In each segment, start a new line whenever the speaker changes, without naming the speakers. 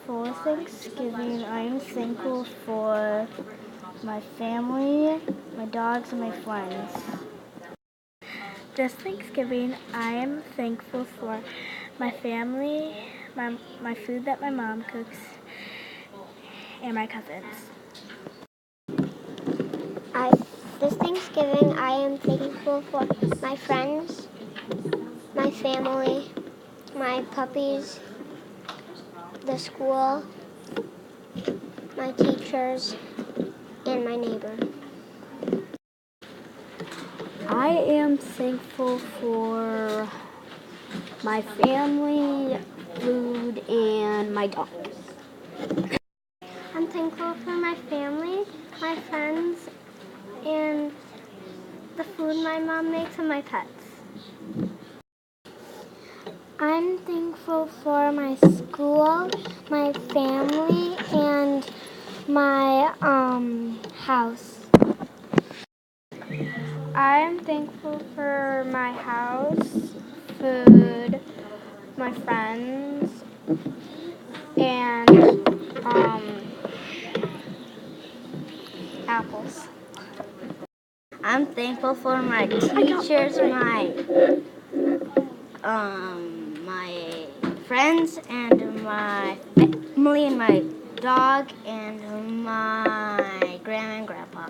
For Thanksgiving, I am thankful for my family, my dogs, and my friends. This Thanksgiving, I am thankful for my family, my food that my mom cooks, and my cousins.
This Thanksgiving, I am thankful for my friends, my family, my puppies, the school, my teachers, and my neighbor.
I am thankful for my family, food, and my dogs.
I'm thankful for my family, my friends, and the food my mom makes and my pets. I'm thankful for my school, my family, and my house.
I'm thankful for my house, food, my friends, and apples.
I'm thankful for my teachers, my friends, and my family, and my dog, and my grandma and grandpa.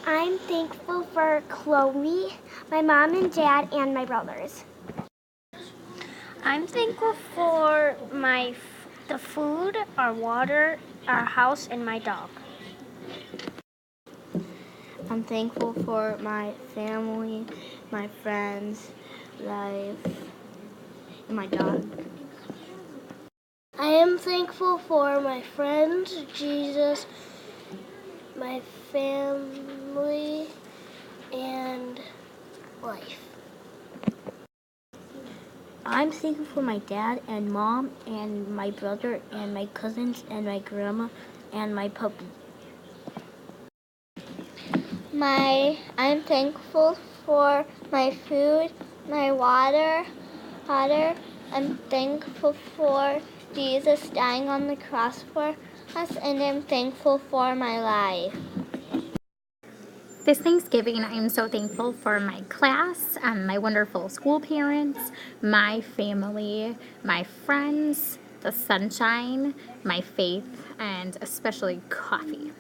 I'm thankful for Chloe, my mom and dad, and my brothers.
I'm thankful for the food, our water, our house, and my dog.
I'm thankful for my family, my friends, life, and my dog.
I am thankful for my friends, Jesus, my family, and life.
I'm thankful for my dad and mom and my brother and my cousins and my grandma and my puppy.
I'm thankful for my food, my water. I'm thankful for Jesus dying on the cross for us, and I'm thankful for my life.
This Thanksgiving, I am so thankful for my class, my wonderful school parents, my family, my friends, the sunshine, my faith, and especially coffee.